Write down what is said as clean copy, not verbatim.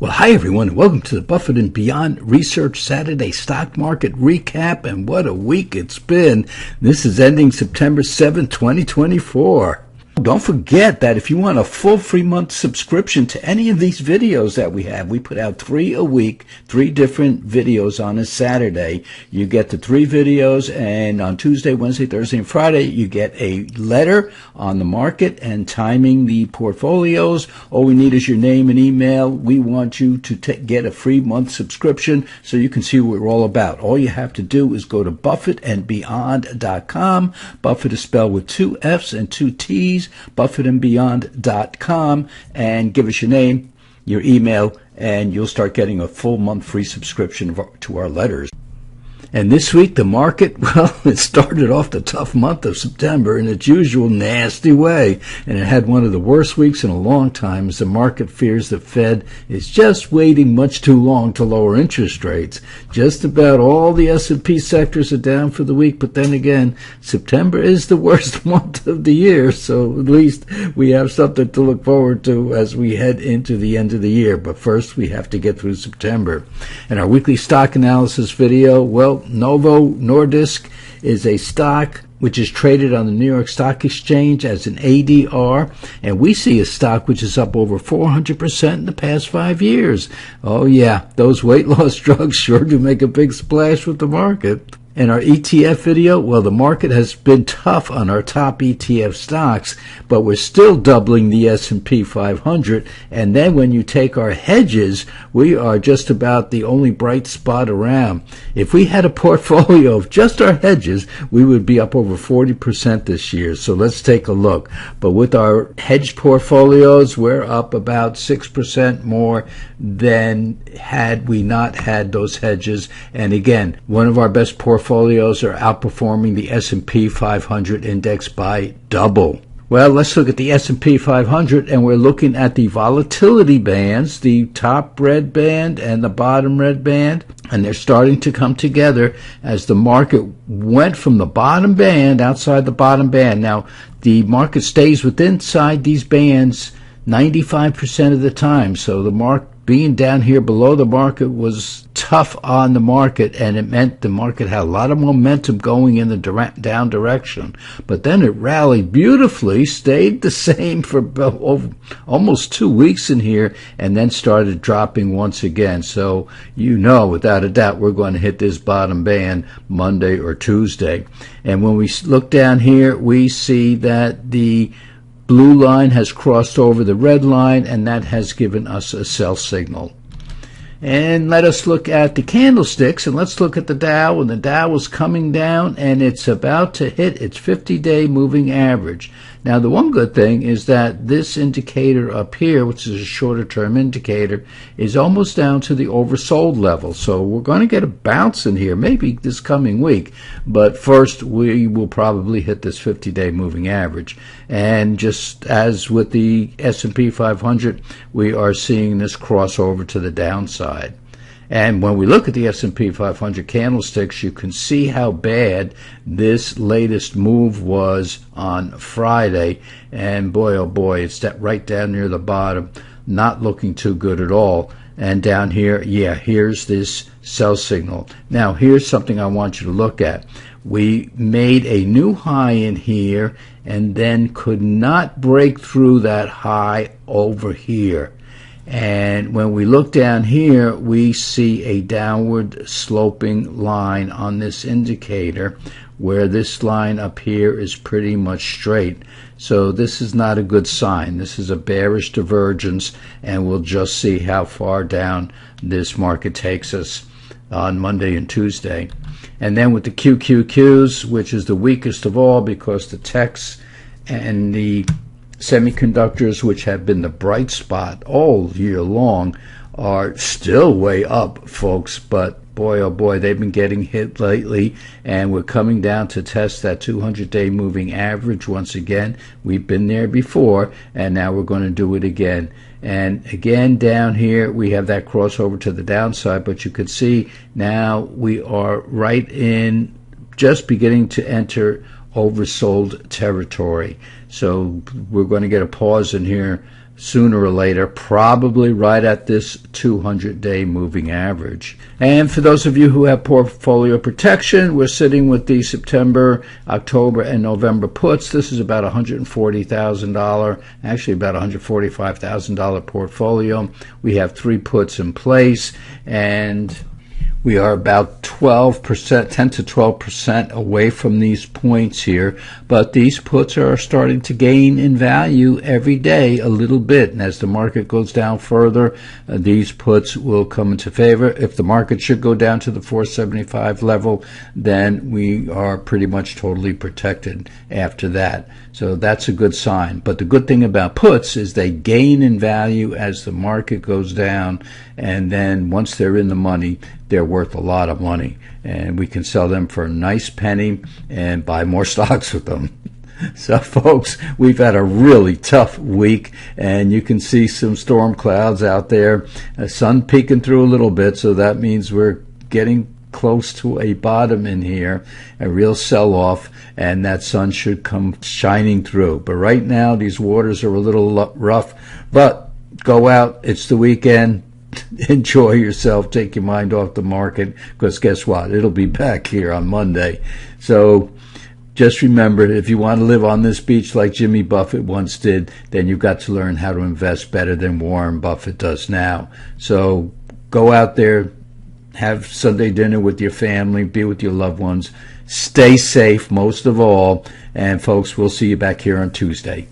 Well, hi everyone, and welcome to the Buffett and Beyond Research Saturday Stock Market Recap, and what a week it's been. This is ending September 7th, 2024. Don't forget that if you want a full free month subscription to any of these videos that we put out 3 a week, 3 different videos on a Saturday. You get the 3 videos, and on Tuesday, Wednesday, Thursday, and Friday, you get a letter on the market and timing the portfolios. All we need is your name and email. We want you to get a free month subscription so you can see what we're all about. All you have to do is go to buffettandbeyond.com. Buffett is spelled with 2 F's and 2 T's. buffettandbeyond.com, and give us your name, your email, and you'll start getting a full month free subscription to our letters. And this week, the market, well, it started off the tough month of September in its usual nasty way, and it had one of the worst weeks in a long time as the market fears the Fed is just waiting much too long to lower interest rates. Just about all the S&P sectors are down for the week, but then again, September is the worst month of the year, so at least we have something to look forward to as we head into the end of the year. But first, we have to get through September. And our weekly stock analysis video, well, Novo Nordisk is a stock which is traded on the New York Stock Exchange as an ADR, and we see a stock which is up over 400% in the past 5 years. Oh yeah, those weight loss drugs sure do make a big splash with the market. In our ETF video, well, the market has been tough on our top ETF stocks, but we're still doubling the S&P 500. And then when you take our hedges, we are just about the only bright spot around. If we had a portfolio of just our hedges, we would be up over 40% this year. So let's take a look. But with our hedge portfolios, we're up about 6% more than had we not had those hedges. And again, one of our best portfolios are outperforming the S&P 500 index by double. Well, let's look at the S&P 500, and we're looking at the volatility bands, the top red band and the bottom red band, and they're starting to come together as the market went from the bottom band, outside the bottom band. Now, the market stays inside these bands 95% of the time, so the market being down here below the market was tough on the market, and it meant the market had a lot of momentum going in the down direction. But then it rallied beautifully, stayed the same for almost 2 weeks in here, and then started dropping once again. So you know, without a doubt, we're going to hit this bottom band Monday or Tuesday. And when we look down here, we see that the blue line has crossed over the red line, and that has given us a sell signal. And let us look at the candlesticks, and let's look at the Dow. And the Dow is coming down, and it's about to hit its 50-day moving average. Now, the one good thing is that this indicator up here, which is a shorter term indicator, is almost down to the oversold level. So we're going to get a bounce in here, maybe this coming week. But first, we will probably hit this 50-day moving average. And just as with the S&P 500, we are seeing this crossover to the downside. And when we look at the S&P 500 candlesticks, you can see how bad this latest move was on Friday. And boy, oh boy, it's right down near the bottom, not looking too good at all. And down here, yeah, here's this sell signal. Now, here's something I want you to look at. We made a new high in here and then could not break through that high over here. And when we look down here, we see a downward sloping line on this indicator, where this line up here is pretty much straight. So this is not a good sign. This is a bearish divergence, and we'll just see how far down this market takes us on Monday and Tuesday. And then with the QQQs, which is the weakest of all because the techs and the semiconductors, which have been the bright spot all year long, are still way up, folks. But boy, oh boy, they've been getting hit lately, and we're coming down to test that 200-day moving average once again. We've been there before, and now we're going to do it again. And again, down here, we have that crossover to the downside, but you can see now we are right in, just beginning to enter oversold territory. So we're going to get a pause in here sooner or later, probably right at this 200-day moving average. And for those of you who have portfolio protection, we're sitting with the September, October, and November puts. This is about $140,000, actually about $145,000 portfolio. We have 3 puts in place, and we are about 12%, 10 to 12% away from these points here, but these puts are starting to gain in value every day a little bit, and as the market goes down further, these puts will come into favor. If the market should go down to the 475 level, then we are pretty much totally protected after that. So that's a good sign. But the good thing about puts is they gain in value as the market goes down, and then once they're in the money, they're worth a lot of money, and we can sell them for a nice penny and buy more stocks with them. So folks, we've had a really tough week, and you can see some storm clouds out there, sun peeking through a little bit, so that means we're getting close to a bottom in here, a real sell-off, and that sun should come shining through. But right now, these waters are a little rough, but go out, it's the weekend, enjoy yourself, take your mind off the market, because guess what? It'll be back here on Monday. So just remember, if you want to live on this beach like Jimmy Buffett once did, then you've got to learn how to invest better than Warren Buffett does now. So go out there, have Sunday dinner with your family, be with your loved ones, stay safe most of all, and folks, we'll see you back here on Tuesday.